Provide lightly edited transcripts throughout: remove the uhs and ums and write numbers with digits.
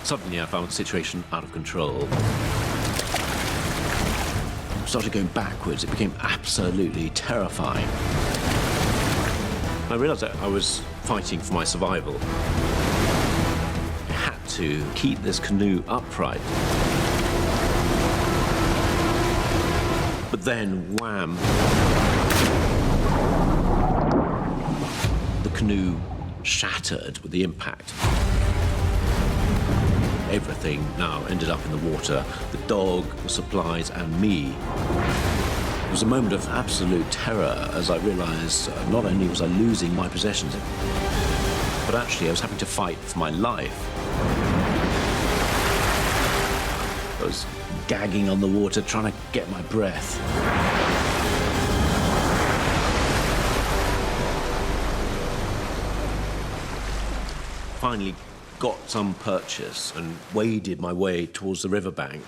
Suddenly I found the situation out of control. I started going backwards. It became absolutely terrifying. I realised that I was fighting for my survival. I had to keep this canoe upright. But then, wham! The canoe shattered with the impact. Everything now ended up in the water. The dog, the supplies, and me. It was a moment of absolute terror as I realised not only was I losing my possessions, but actually I was having to fight for my life. I was gagging on the water, trying to get my breath. Finally got some purchase and waded my way towards the riverbank.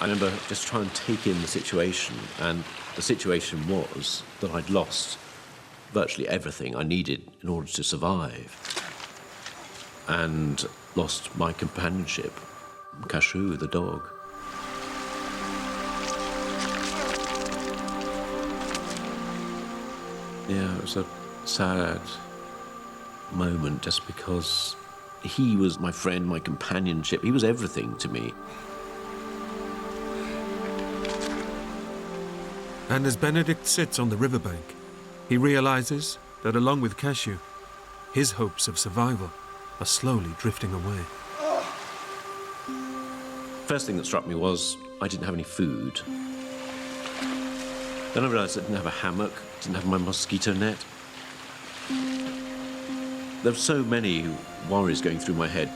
I remember just trying to take in the situation, and the situation was that I'd lost virtually everything I needed in order to survive, and lost my companionship, Cashew, the dog. Yeah, it was a sad moment just because he was my friend, my companionship. He was everything to me. And as Benedict sits on the riverbank, he realizes that along with Cashew, his hopes of survival are slowly drifting away. First thing that struck me was I didn't have any food. Then I realized I didn't have a hammock, didn't have my mosquito net. There were so many worries going through my head.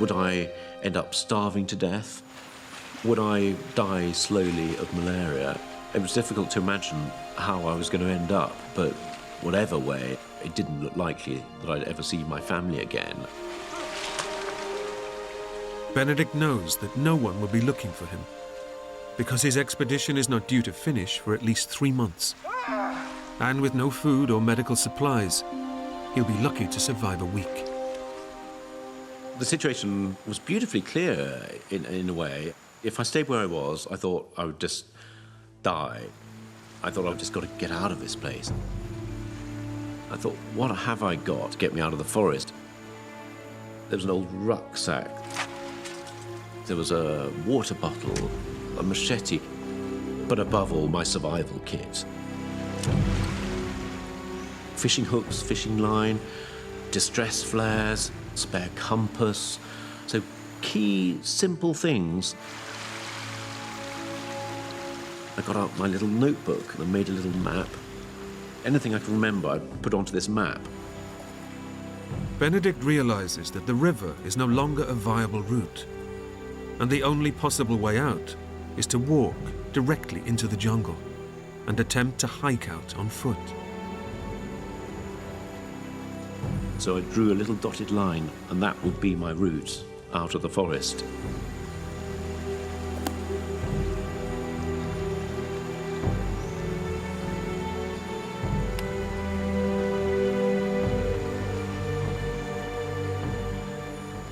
Would I end up starving to death? Would I die slowly of malaria? It was difficult to imagine how I was going to end up, but whatever way, it didn't look likely that I'd ever see my family again. Benedict knows that no one will be looking for him, because his expedition is not due to finish for at least 3 months. And with no food or medical supplies, he'll be lucky to survive a week. The situation was beautifully clear in a way. If I stayed where I was, I thought I would just die. I thought I've just got to get out of this place. I thought, what have I got to get me out of the forest? There was an old rucksack. There was a water bottle, a machete, but above all, my survival kit. Fishing hooks, fishing line, distress flares, spare compass. So key, simple things. I got out my little notebook and I made a little map. Anything I can remember, I put onto this map. Benedict realizes that the river is no longer a viable route, and the only possible way out is to walk directly into the jungle and attempt to hike out on foot. So I drew a little dotted line, and that would be my route out of the forest.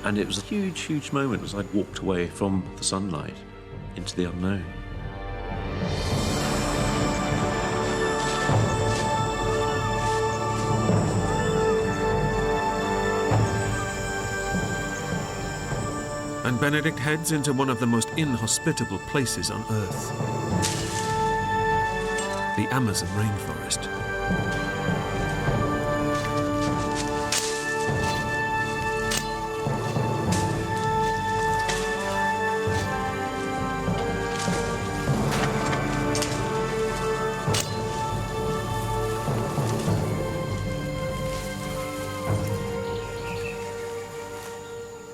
And it was a huge, huge moment as I'd walked away from the sunlight into the unknown. And Benedict heads into one of the most inhospitable places on Earth, the Amazon rainforest.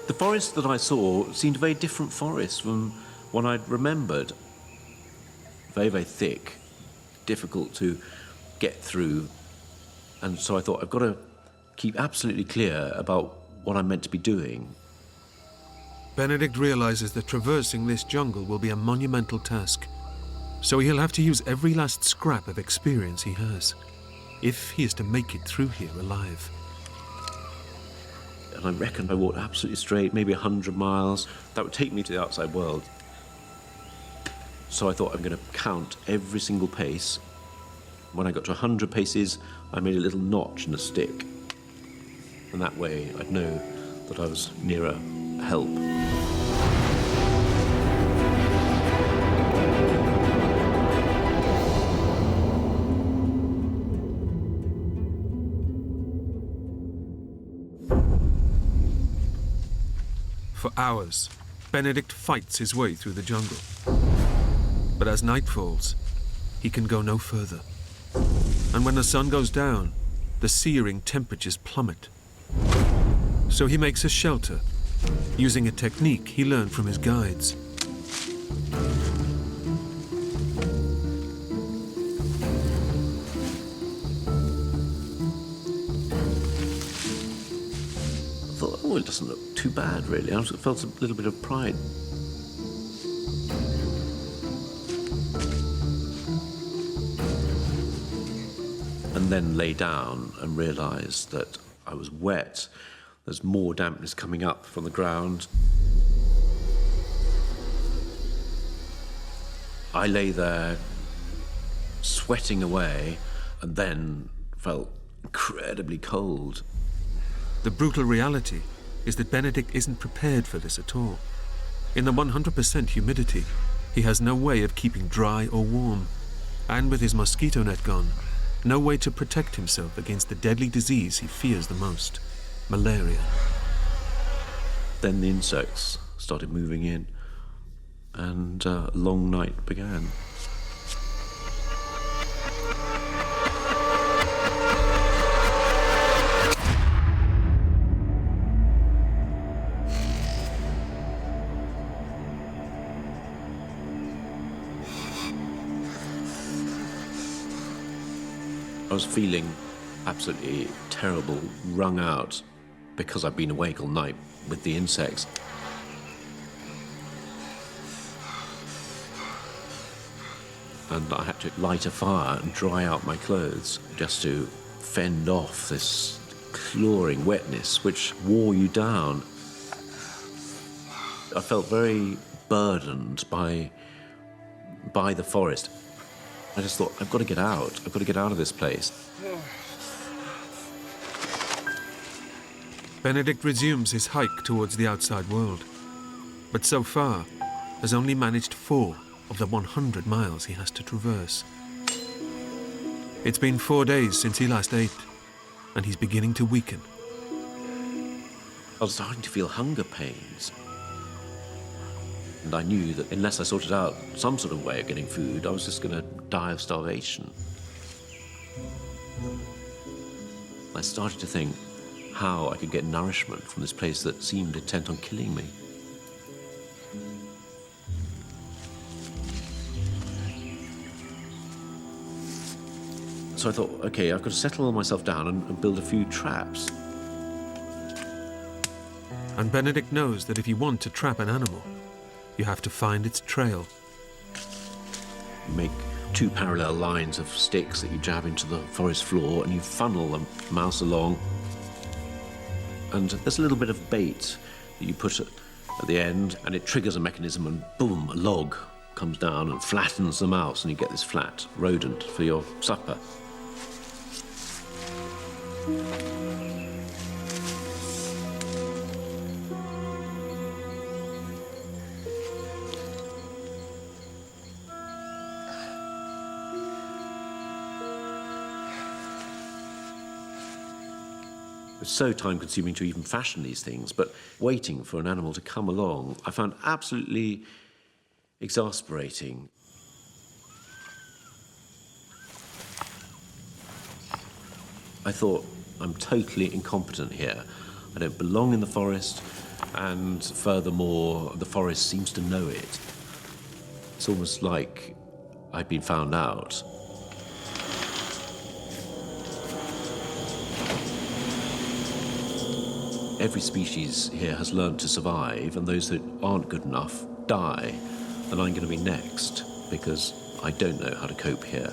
The forest that I saw seemed a very different forest from one I'd remembered. Very, very thick, difficult to get through. And so I thought, I've got to keep absolutely clear about what I'm meant to be doing. Benedict realizes that traversing this jungle will be a monumental task, So he'll have to use every last scrap of experience he has, if he is to make it through here alive. And I reckon I walked absolutely straight, maybe 100 miles. That would take me to the outside world. So I thought, I'm going to count every single pace. When I got to 100 paces, I made a little notch in a stick. And that way, I'd know that I was nearer help. For hours, Benedict fights his way through the jungle. But as night falls, he can go no further. And when the sun goes down, the searing temperatures plummet. So he makes a shelter, using a technique he learned from his guides. I thought, oh, it doesn't look too bad, really. I felt a little bit of pride. And then lay down and realised that I was wet. There's more dampness coming up from the ground. I lay there, sweating away, and then felt incredibly cold. The brutal reality is that Benedict isn't prepared for this at all. In the 100% humidity, he has no way of keeping dry or warm. And with his mosquito net gone, no way to protect himself against the deadly disease he fears the most, malaria. Then the insects started moving in, and a long night began. I was feeling absolutely terrible, wrung out, because I'd been awake all night with the insects. And I had to light a fire and dry out my clothes just to fend off this clawing wetness which wore you down. I felt very burdened by the forest. I just thought, I've got to get out. I've got to get out of this place. Benedict resumes his hike towards the outside world, but so far has only managed 4 of the 100 miles he has to traverse. It's been 4 days since he last ate, and he's beginning to weaken. I was starting to feel hunger pains. And I knew that unless I sorted out some sort of way of getting food, I was just going to die of starvation. I started to think how I could get nourishment from this place that seemed intent on killing me. So I thought, okay, I've got to settle myself down and build a few traps. And Benedict knows that if you want to trap an animal, you have to find its trail. You make 2 parallel lines of sticks that you jab into the forest floor, and you funnel the mouse along. And there's a little bit of bait that you put at the end, and it triggers a mechanism, and boom, a log comes down and flattens the mouse, and you get this flat rodent for your supper. It's so time-consuming to even fashion these things, but waiting for an animal to come along, I found absolutely exasperating. I thought, I'm totally incompetent here. I don't belong in the forest, and furthermore, the forest seems to know it. It's almost like I'd been found out. Every species here has learned to survive, and those that aren't good enough die. And I'm going to be next, because I don't know how to cope here.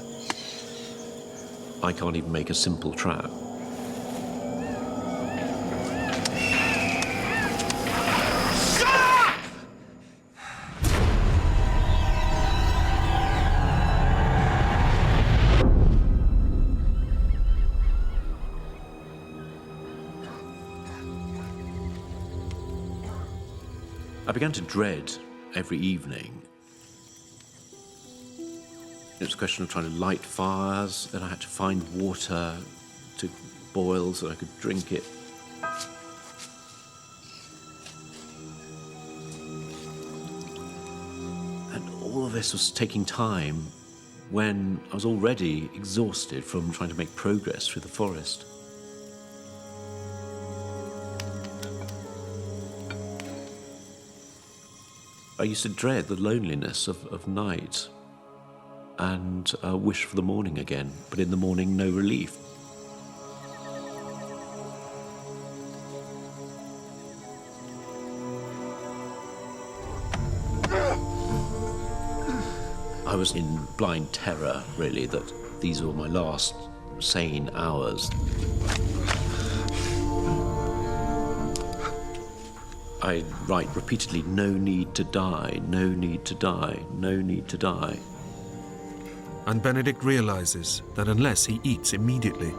I can't even make a simple trap. I began to dread every evening. It was a question of trying to light fires, then I had to find water to boil so I could drink it. And all of this was taking time when I was already exhausted from trying to make progress through the forest. I used to dread the loneliness of night and wish for the morning again, but in the morning, no relief. I was in blind terror, really, that these were my last sane hours. I write repeatedly, no need to die, no need to die, no need to die. And Benedict realizes that unless he eats immediately,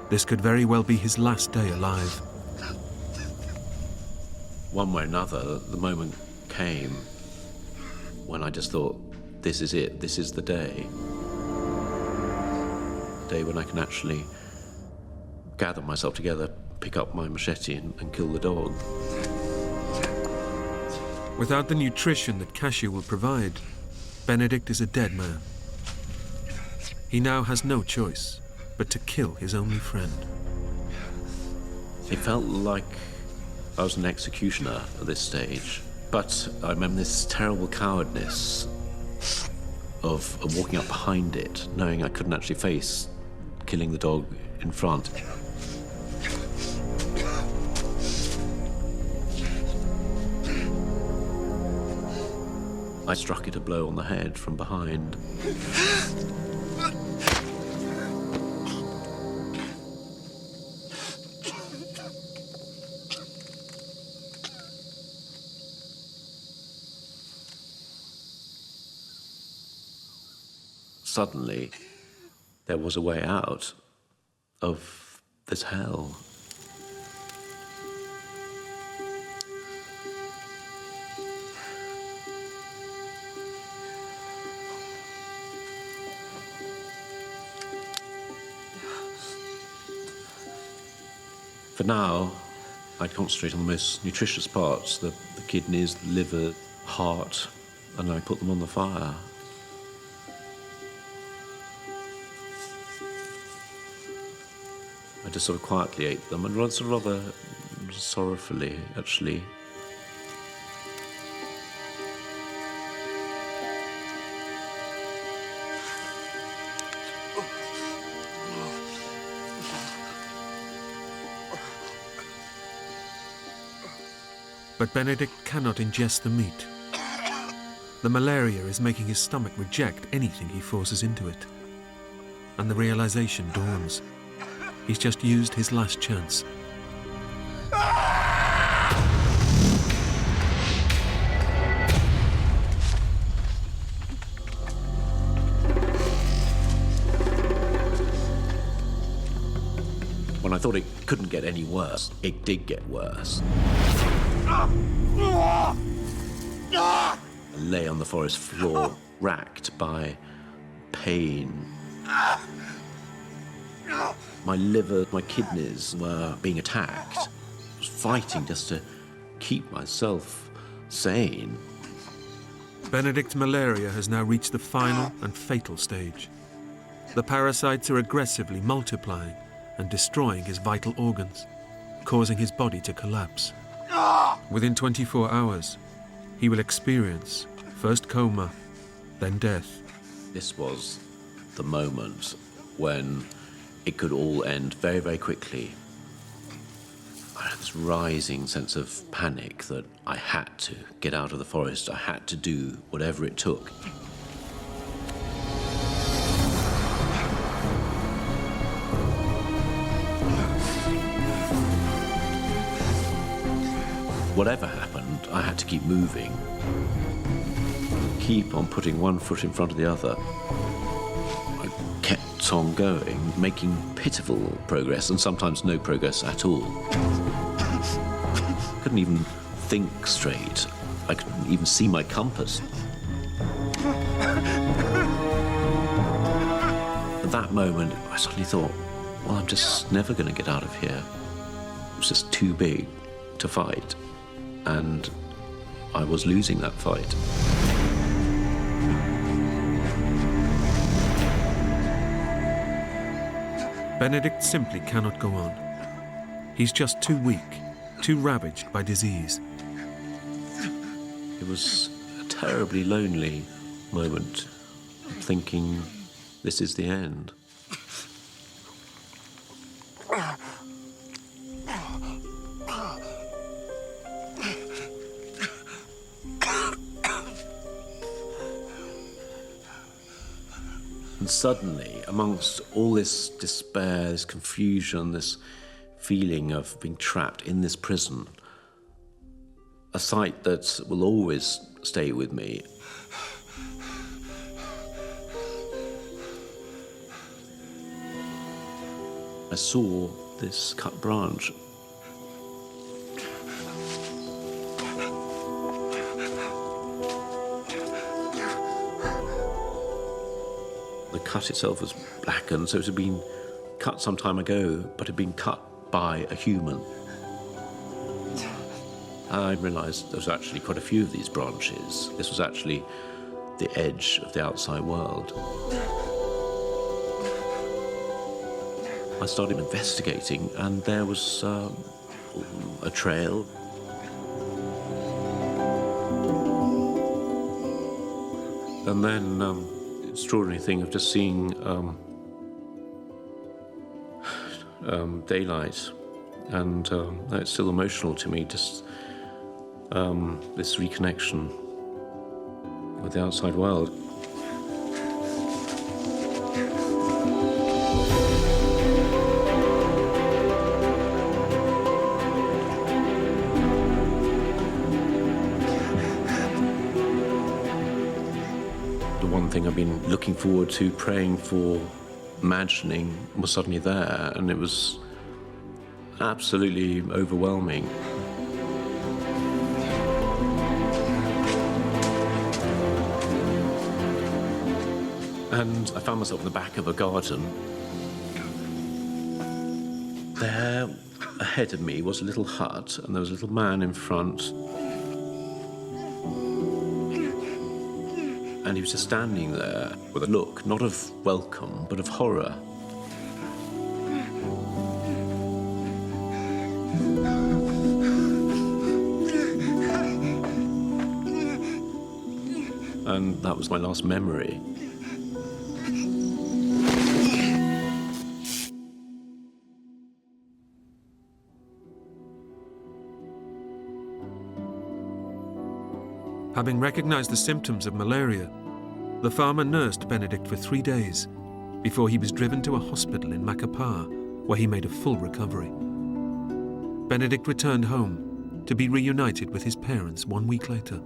this could very well be his last day alive. One way or another, the moment came when I just thought, this is it, this is the day. The day when I can actually gather myself together, pick up my machete and kill the dog. Without the nutrition that Cashew will provide, Benedict is a dead man. He now has no choice but to kill his only friend. It felt like I was an executioner at this stage, but I remember this terrible cowardness of walking up behind it, knowing I couldn't actually face killing the dog in front. I struck it a blow on the head from behind. Suddenly, there was a way out of this hell. For now, I'd concentrate on the most nutritious parts, the kidneys, the liver, heart, and I put them on the fire. I just sort of quietly ate them, and rather sorrowfully, actually. But Benedict cannot ingest the meat. The malaria is making his stomach reject anything he forces into it. And the realization dawns. He's just used his last chance. When I thought it couldn't get any worse, it did get worse. I lay on the forest floor, racked by pain. My liver, my kidneys were being attacked. I was fighting just to keep myself sane. Benedict's malaria has now reached the final and fatal stage. The parasites are aggressively multiplying and destroying his vital organs, causing his body to collapse. Within 24 hours, he will experience first coma, then death. This was the moment when it could all end very, very quickly. I had this rising sense of panic that I had to get out of the forest. I had to do whatever it took. Whatever happened, I had to keep moving, keep on putting one foot in front of the other. I kept on going, making pitiful progress, and sometimes no progress at all. Couldn't even think straight. I couldn't even see my compass. At that moment, I suddenly thought, well, I'm just never going to get out of here. It was just too big to fight, and I was losing that fight. Benedict simply cannot go on. He's just too weak, too ravaged by disease. It was a terribly lonely moment, thinking this is the end. And suddenly, amongst all this despair, this confusion, this feeling of being trapped in this prison, a sight that will always stay with me. I saw this cut branch. The cut itself was blackened, so it had been cut some time ago, but had been cut by a human. I realised there was actually quite a few of these branches. This was actually the edge of the outside world. I started investigating, and there was a trail. And then the extraordinary thing of just seeing daylight, and it's still emotional to me, just this reconnection with the outside world. The one thing I've been looking forward to, praying for, imagining, was suddenly there, and it was absolutely overwhelming. And I found myself in the back of a garden. There, ahead of me, was a little hut, and there was a little man in front. And he was just standing there with a look, not of welcome, but of horror. And that was my last memory. Having recognized the symptoms of malaria, the farmer nursed Benedict for 3 days before he was driven to a hospital in Macapá, where he made a full recovery. Benedict returned home to be reunited with his parents 1 week later.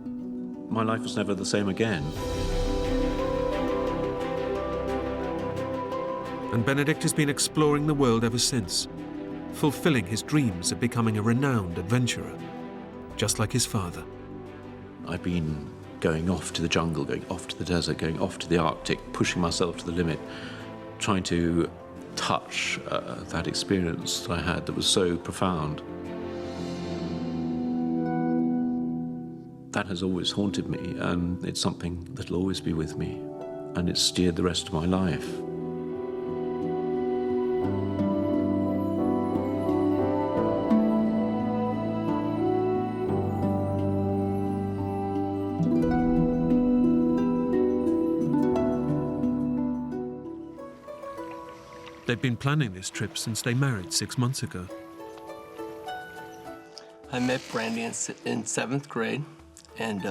My life was never the same again. And Benedict has been exploring the world ever since, fulfilling his dreams of becoming a renowned adventurer, just like his father. I've been going off to the jungle, going off to the desert, going off to the Arctic, pushing myself to the limit, trying to touch that experience that I had that was so profound. That has always haunted me, and it's something that'll always be with me, and it's steered the rest of my life. They've been planning this trip since they married 6 months ago. I met Brandy in 7th grade, and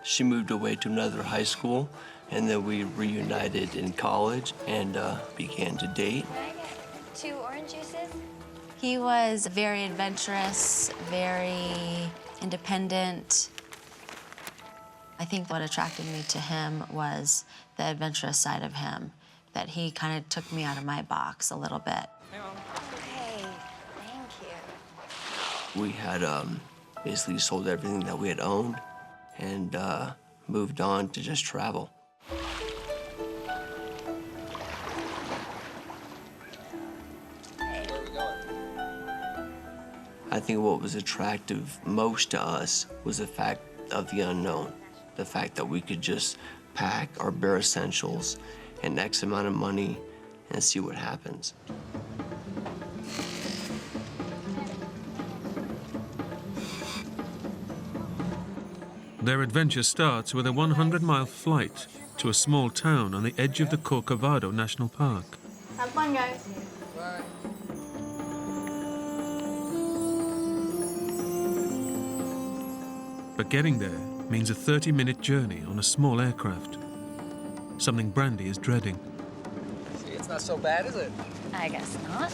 she moved away to another high school, and then we reunited in college and began to date. Can I get 2 orange juices? He was very adventurous, very independent. I think what attracted me to him was the adventurous side of him, that he kind of took me out of my box a little bit. Hey, thank you. We had basically sold everything that we had owned and moved on to just travel. I think what was attractive most to us was the fact of the unknown, the fact that we could just pack our bare essentials and X amount of money and see what happens. Their adventure starts with a 100-mile flight to a small town on the edge of the Corcovado National Park. Have fun, guys. But getting there means a 30-minute journey on a small aircraft, something Brandy is dreading. See, it's not so bad, is it? I guess not.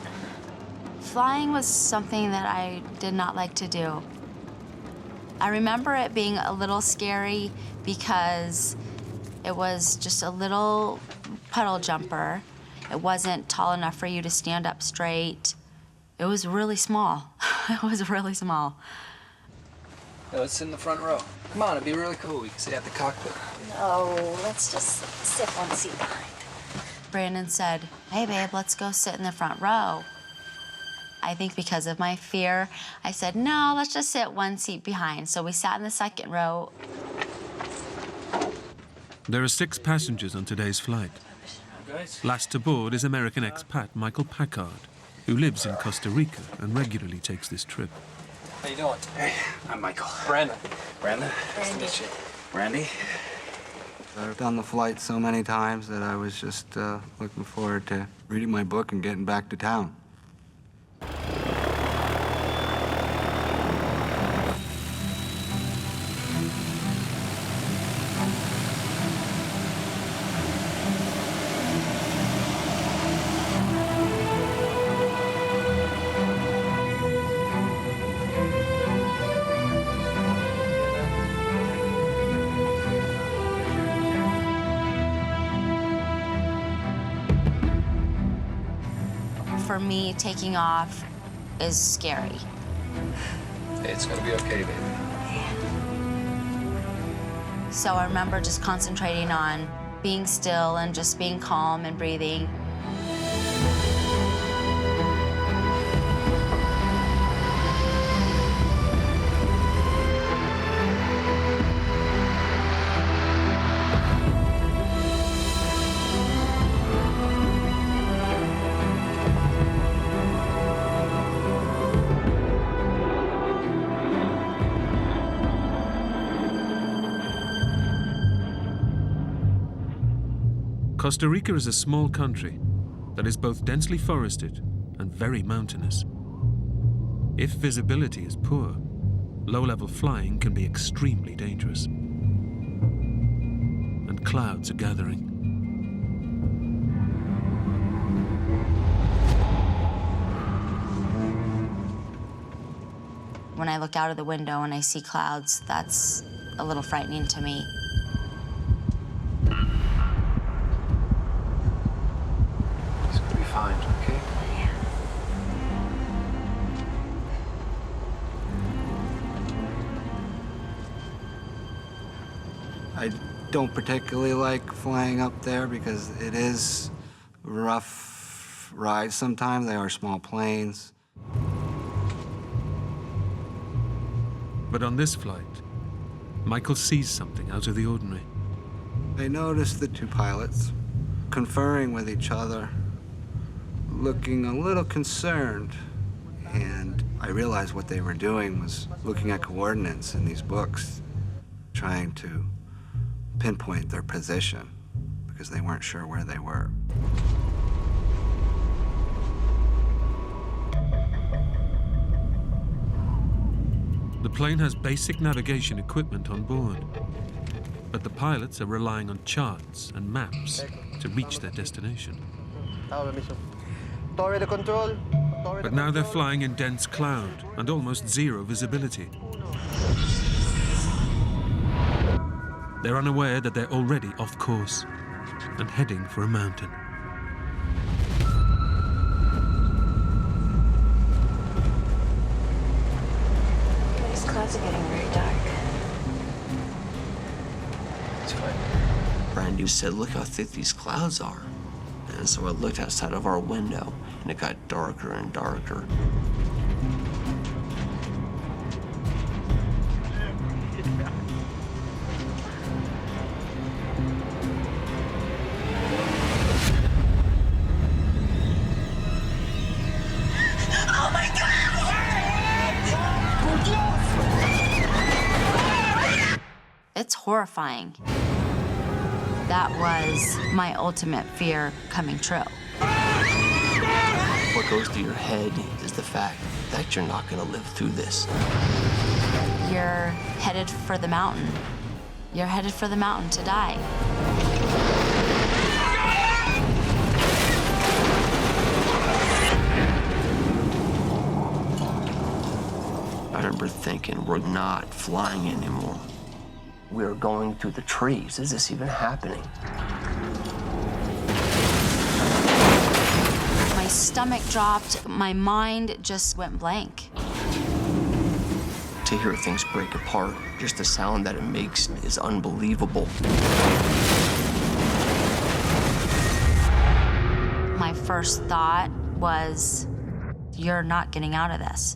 Flying was something that I did not like to do. I remember it being a little scary because it was just a little puddle jumper. It wasn't tall enough for you to stand up straight. It was really small. It was really small. No, let's sit in the front row. Come on, it'd be really cool. We can sit at the cockpit. No, let's just sit one seat behind. Brandon said, "Hey, babe, let's go sit in the front row." I think because of my fear, I said, "No, let's just sit one seat behind." So we sat in the second row. There are 6 passengers on today's flight. Guys? Last to board is American expat Michael Packard, who lives in Costa Rica and regularly takes this trip. How you doing? Hey, I'm Michael. Brandon. Brandon? Nice to meet you. Randy? I've done the flight so many times that I was just looking forward to reading my book and getting back to town. For me, taking off is scary. Hey, it's gonna be okay, baby. So I remember just concentrating on being still and just being calm and breathing. Costa Rica is a small country that is both densely forested and very mountainous. If visibility is poor, low-level flying can be extremely dangerous. And clouds are gathering. When I look out of the window and I see clouds, that's a little frightening to me. It's gonna be fine, okay? I don't particularly like flying up there because it is a rough ride sometimes. They are small planes. But on this flight, Michael sees something out of the ordinary. I noticed the two pilots conferring with each other, looking a little concerned. And I realized what they were doing was looking at coordinates in these books, trying to pinpoint their position because they weren't sure where they were. The plane has basic navigation equipment on board, but the pilots are relying on charts and maps to reach their destination. But now they're flying in dense cloud and almost zero visibility. They're unaware that they're already off course and heading for a mountain. These clouds are getting very dark. It's fine. Brandy said, look how thick these clouds are. And so I looked outside of our window, and it got darker and darker. Oh my God! It's horrifying. That was my ultimate fear coming true. What goes through your head is the fact that you're not gonna live through this. You're headed for the mountain. You're headed for the mountain to die. I remember thinking, we're not flying anymore. We're going through the trees. Is this even happening? My stomach dropped. My mind just went blank. To hear things break apart, just the sound that it makes is unbelievable. My first thought was, you're not getting out of this.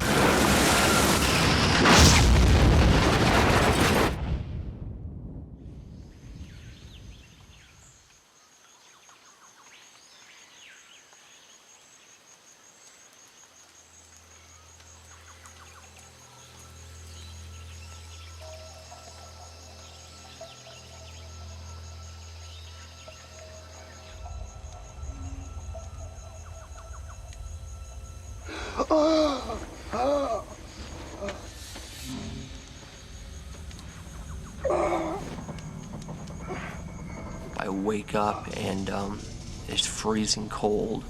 I wake up and it's freezing cold,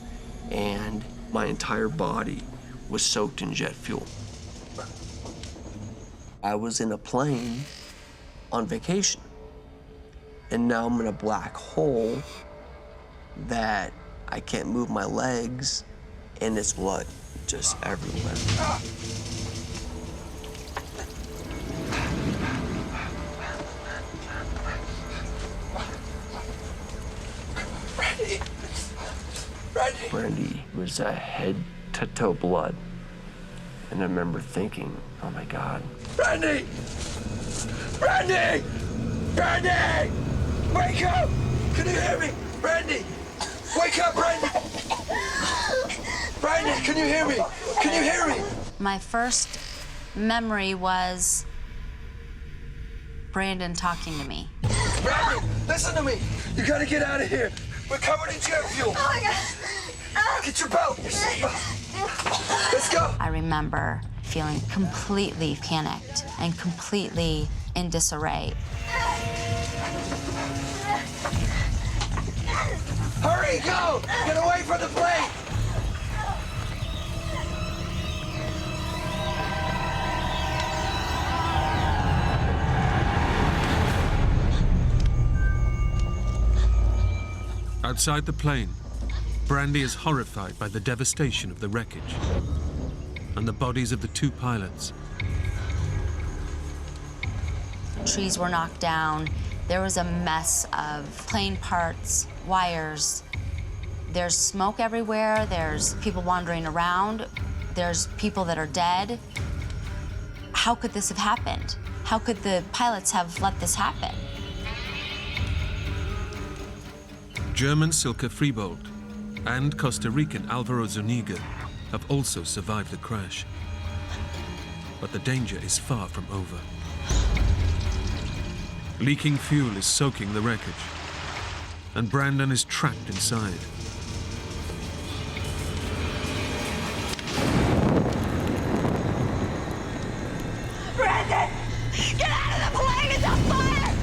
and my entire body was soaked in jet fuel. I was in a plane on vacation, and now I'm in a black hole that I can't move my legs, and it's blood just everywhere. Brandy was head to toe blood. And I remember thinking, oh my God. Brandy! Brandy! Brandy! Wake up! Can you hear me? Brandy! Wake up, Brandy! Brandy, can you hear me? Can you hear me? My first memory was Brandon talking to me. Brandy, listen to me. You gotta get out of here. We're covered in jet fuel. Oh my God! Get your belt. Let's go. I remember feeling completely panicked and completely in disarray. Hurry, go! Get away from the plane! Outside the plane, Brandy is horrified by the devastation of the wreckage and the bodies of the two pilots. Trees were knocked down. There was a mess of plane parts, wires. There's smoke everywhere. There's people wandering around. There's people that are dead. How could this have happened? How could the pilots have let this happen? German Silke Freebold and Costa Rican Alvaro Zuniga have also survived the crash. But the danger is far from over. Leaking fuel is soaking the wreckage, and Brandon is trapped inside. Brandon! Get out of the plane! It's on fire!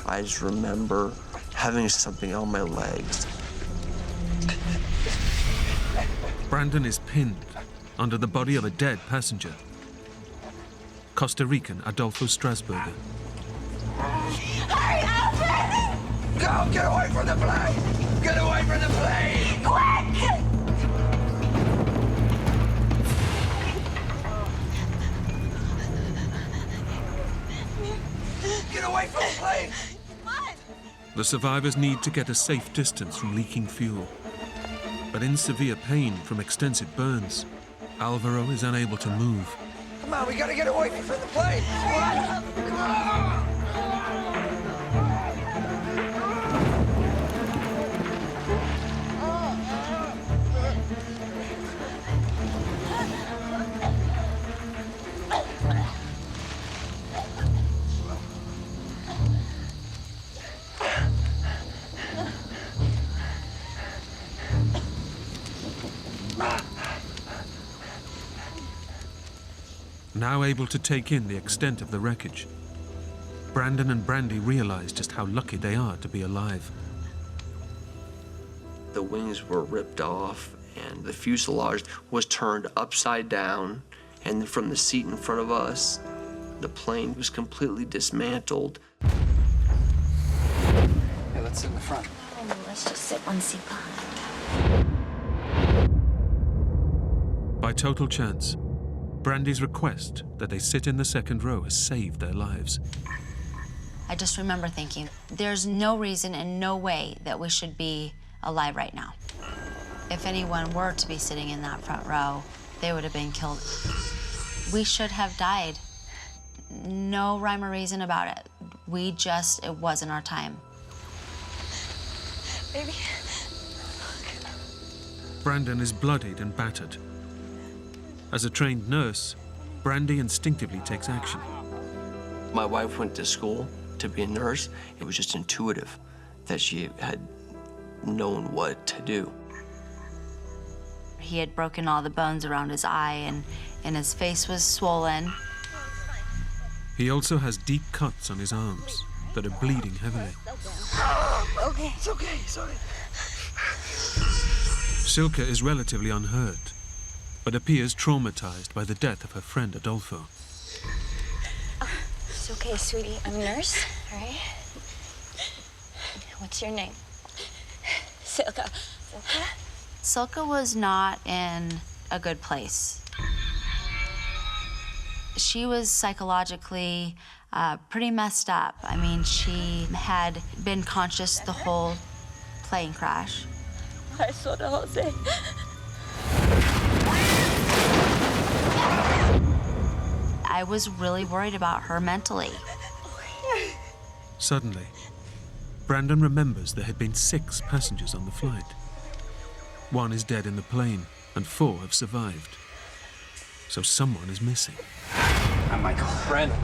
I just remember having something on my legs. Brandon is pinned under the body of a dead passenger. Costa Rican Adolfo Strasburger. Hurry up, Brandon! Go! Get away from the plane! Get away from the plane! Quick! Get away from the plane! The survivors need to get a safe distance from leaking fuel. But in severe pain from extensive burns, Alvaro is unable to move. Come on, we gotta get away from the plane! Now able to take in the extent of the wreckage, Brandon and Brandy realize just how lucky they are to be alive. The wings were ripped off and the fuselage was turned upside down, and then from the seat in front of us, the plane was completely dismantled. Hey, let's sit in the front. Oh, let's just sit one seat behind. By total chance, Brandy's request that they sit in the second row has saved their lives. I just remember thinking, there's no reason and no way that we should be alive right now. If anyone were to be sitting in that front row, they would have been killed. We should have died. No rhyme or reason about it. It wasn't our time. Baby. Brandon is bloodied and battered. As a trained nurse, Brandy instinctively takes action. My wife went to school to be a nurse. It was just intuitive that she had known what to do. He had broken all the bones around his eye, and his face was swollen. He also has deep cuts on his arms that are bleeding heavily. Okay. It's okay, sorry. Silke is relatively unhurt, but appears traumatized by the death of her friend Adolfo. It's okay, sweetie. I'm a nurse, all right? What's your name? Silke. Silke? Silke was not in a good place. She was psychologically pretty messed up. I mean, she had been conscious the whole plane crash. I saw the Jose. I was really worried about her mentally. Suddenly, Brandon remembers there had been 6 passengers on the flight. 1 is dead in the plane, and 4 have survived. So someone is missing. I'm Michael. Brandon.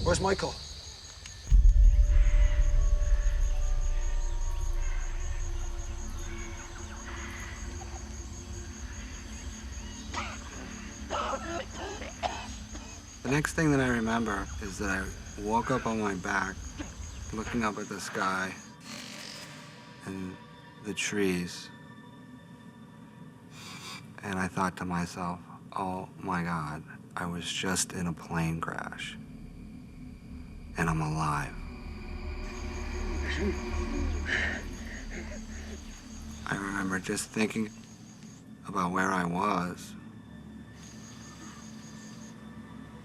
Where's Michael? The next thing that I remember is that I woke up on my back, looking up at the sky and the trees. And I thought to myself, oh my God, I was just in a plane crash. And I'm alive. I remember just thinking about where I was,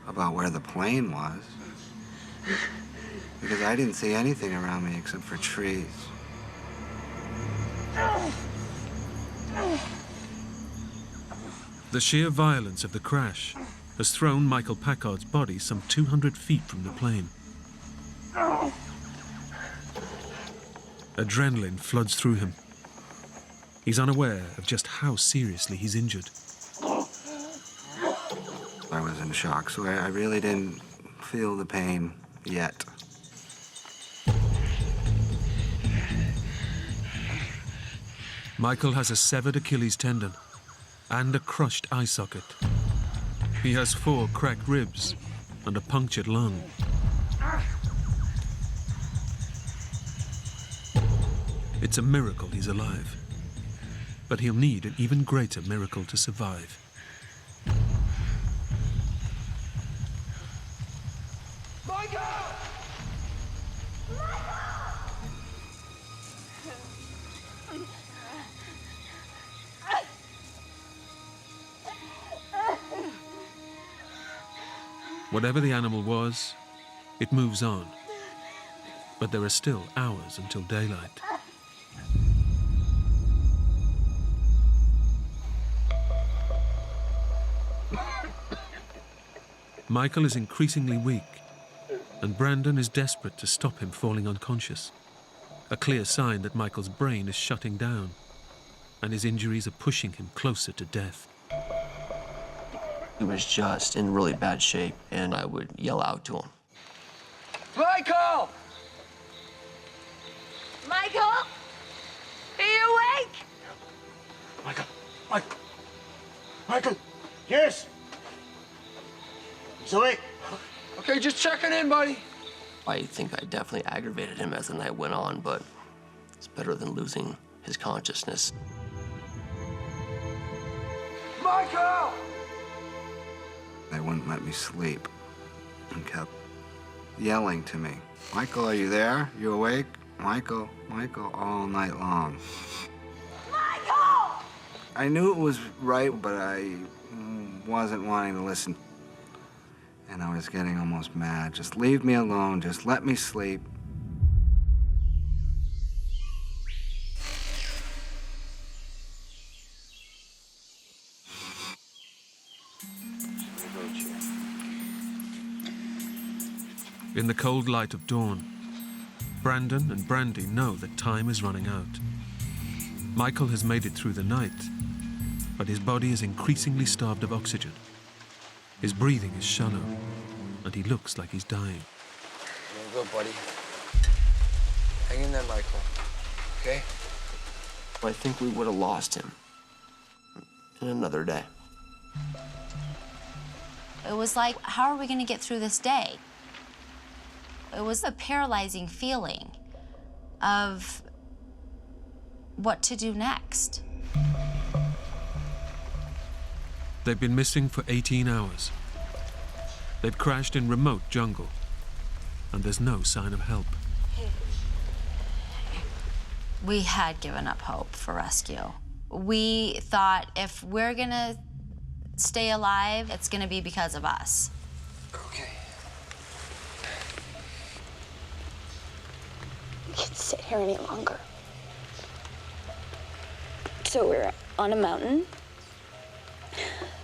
about where the plane was, because I didn't see anything around me except for trees. The sheer violence of the crash has thrown Michael Packard's body some 200 feet from the plane. Adrenaline floods through him. He's unaware of just how seriously he's injured. I was in shock, so I really didn't feel the pain yet. Michael has a severed Achilles tendon and a crushed eye socket. He has 4 cracked ribs and a punctured lung. It's a miracle he's alive, but he'll need an even greater miracle to survive. Whatever the animal was, it moves on. But there are still hours until daylight. Michael is increasingly weak, and Brandon is desperate to stop him falling unconscious. A clear sign that Michael's brain is shutting down, and his injuries are pushing him closer to death. He was just in really bad shape, and I would yell out to him. Michael! Michael? Are you awake? Michael! Michael! Michael! Yes! He's awake. Okay, just checking in, buddy. I think I definitely aggravated him as the night went on, but it's better than losing his consciousness. Michael! They wouldn't let me sleep and kept yelling to me. Michael, are you there? You awake? Michael, Michael, all night long. Michael! I knew it was right, but I wasn't wanting to listen. And I was getting almost mad. Just leave me alone. Just let me sleep. In the cold light of dawn, Brandon and Brandy know that time is running out. Michael has made it through the night, but his body is increasingly starved of oxygen. His breathing is shallow, and he looks like he's dying. Doing good, buddy. Hang in there, Michael. Okay? I think we would have lost him in another day. It was like, how are we going to get through this day? It was a paralyzing feeling of what to do next. They've been missing for 18 hours. They've crashed in remote jungle, and there's no sign of help. We had given up hope for rescue. We thought if we're gonna stay alive, it's gonna be because of us. Okay. We can't sit here any longer. So we're on a mountain.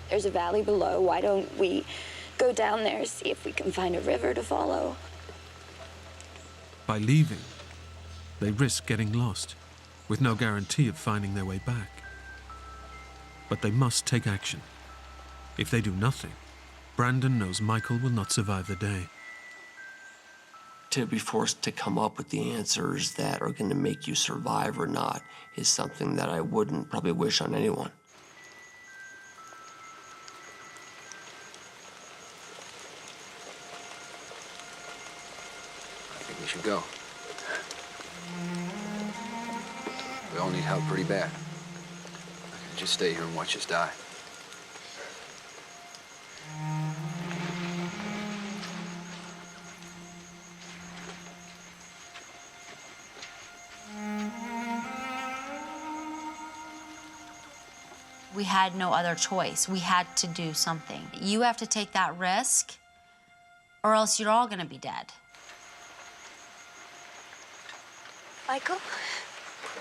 There's a valley below. Why don't we go down there, see if we can find a river to follow? By leaving, they risk getting lost, with no guarantee of finding their way back. But they must take action. If they do nothing, Brandon knows Michael will not survive the day. To be forced to come up with the answers that are going to make you survive or not is something that I wouldn't probably wish on anyone. I think we should go. We all need help pretty bad. I can't just stay here and watch us die. We had no other choice. We had to do something. You have to take that risk, or else you're all gonna be dead. Michael,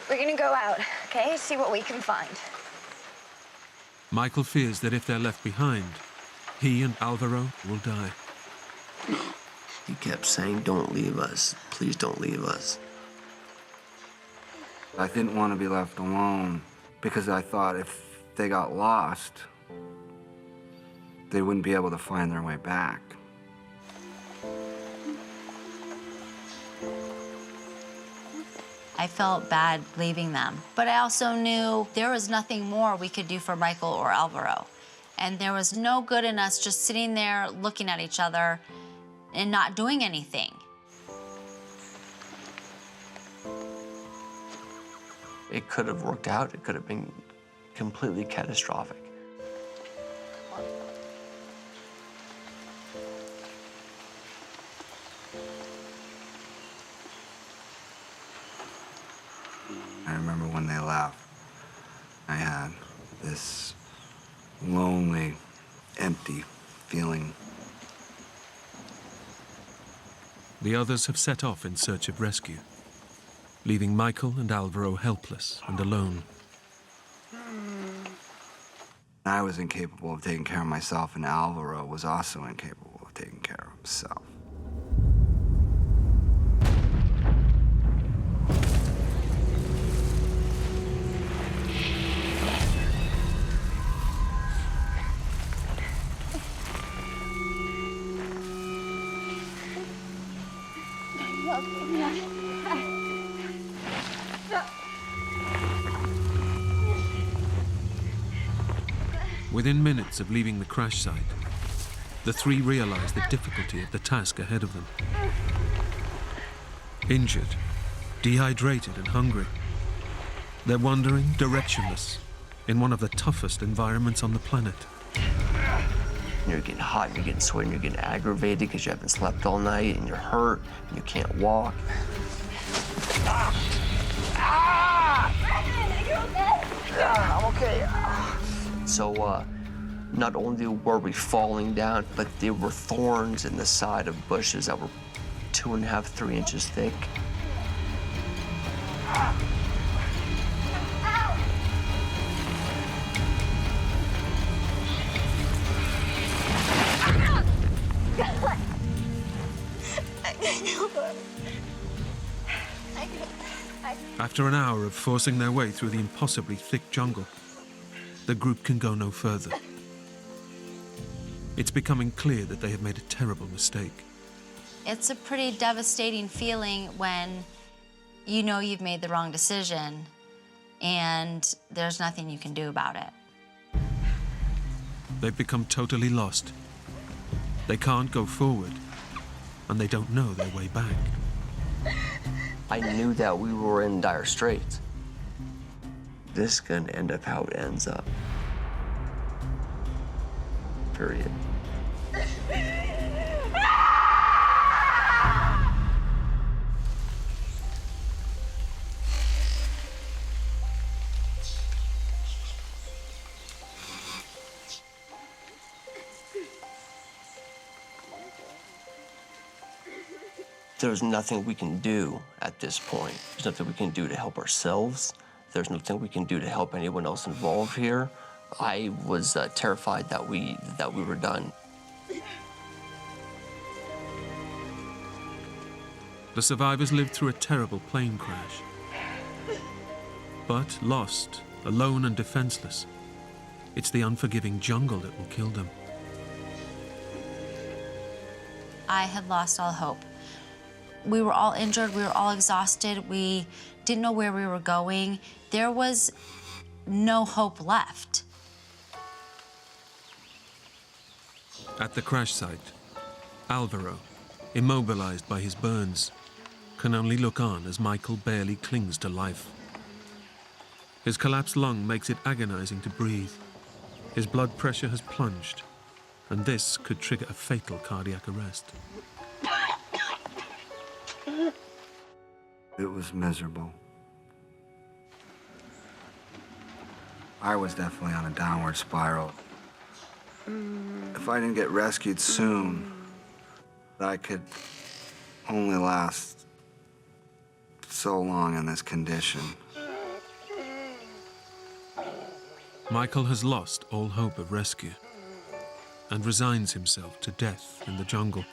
we're gonna go out, okay? See what we can find. Michael fears that if they're left behind, he and Alvaro will die. He kept saying, "Don't leave us. Please don't leave us." I didn't want to be left alone because I thought if they got lost, they wouldn't be able to find their way back. I felt bad leaving them, but I also knew there was nothing more we could do for Michael or Alvaro. And there was no good in us just sitting there looking at each other and not doing anything. It could have worked out. It could have been completely catastrophic. I remember when they left, I had this lonely, empty feeling The others have set off in search of rescue, leaving Michael and Alvaro helpless and alone. I was incapable of taking care of myself, and Alvaro was also incapable of taking care of himself. Within minutes of leaving the crash site, the three realize the difficulty of the task ahead of them. Injured, dehydrated and hungry, they're wandering directionless in one of the toughest environments on the planet. You're getting hot, you're getting sweaty, you're getting aggravated because you haven't slept all night, and you're hurt, and you can't walk. I'm okay. So, not only were we falling down, but there were thorns in the side of bushes that were 2.5, 3 inches thick. After an hour of forcing their way through the impossibly thick jungle, the group can go no further. It's becoming clear that they have made a terrible mistake. It's a pretty devastating feeling when you know you've made the wrong decision and there's nothing you can do about it. They've become totally lost. They can't go forward, and they don't know their way back. I knew that we were in dire straits. This is gonna end up how it ends up. Period. There's nothing we can do at this point. There's nothing we can do to help ourselves. There's nothing we can do to help anyone else involved here. I was terrified that we were done. The survivors lived through a terrible plane crash. But lost, alone and defenseless, it's the unforgiving jungle that will kill them. I had lost all hope. We were all injured, we were all exhausted, we didn't know where we were going. There was no hope left. At the crash site, Alvaro, immobilized by his burns, can only look on as Michael barely clings to life. His collapsed lung makes it agonizing to breathe. His blood pressure has plunged, and this could trigger a fatal cardiac arrest. It was miserable. I was definitely on a downward spiral. If I didn't get rescued soon, I could only last so long in this condition. Michael has lost all hope of rescue and resigns himself to death in the jungle.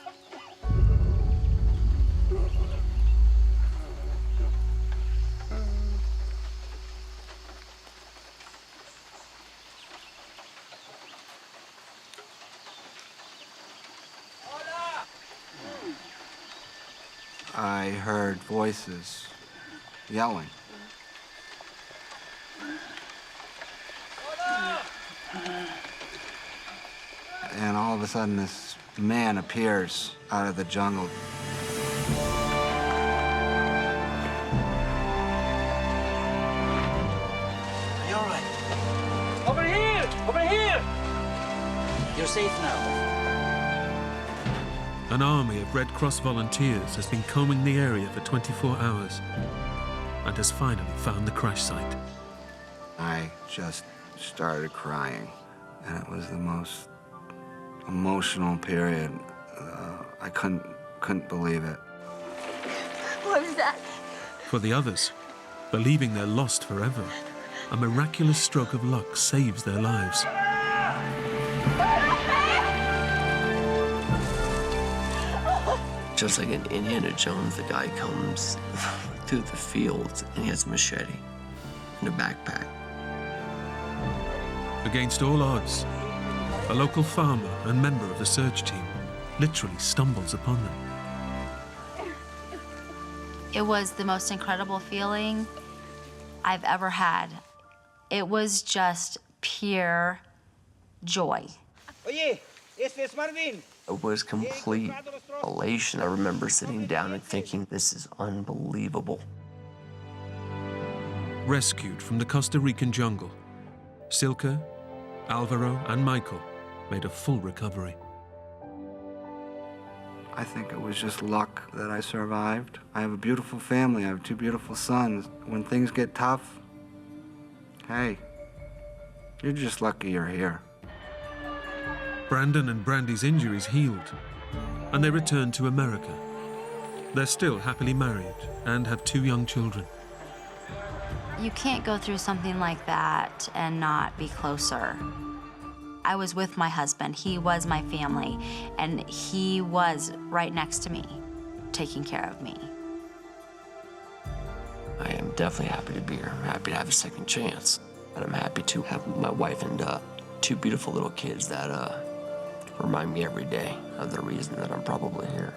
I heard voices yelling. And all of a sudden, this man appears out of the jungle. Are you all right? Over here! Over here! You're safe now. An army of Red Cross volunteers has been combing the area for 24 hours and has finally found the crash site. I just started crying, and it was the most emotional period. I couldn't believe it. What was that? For the others, believing they're lost forever, a miraculous stroke of luck saves their lives. Just like in Indiana Jones, the guy comes through the fields and he has a machete and a backpack. Against all odds, a local farmer and member of the search team literally stumbles upon them. It was the most incredible feeling I've ever had. It was just pure joy. It was complete elation. I remember sitting down and thinking, this is unbelievable. Rescued from the Costa Rican jungle, Silke, Alvaro, and Michael made a full recovery. I think it was just luck that I survived. I have a beautiful family. I have 2 beautiful sons. When things get tough, hey, you're just lucky you're here. Brandon and Brandy's injuries healed, and they returned to America. They're still happily married and have 2 young children. You can't go through something like that and not be closer. I was with my husband. He was my family, and he was right next to me, taking care of me. I am definitely happy to be here. I'm happy to have a second chance. And I'm happy to have my wife and 2 beautiful little kids that remind me every day of the reason that I'm probably here.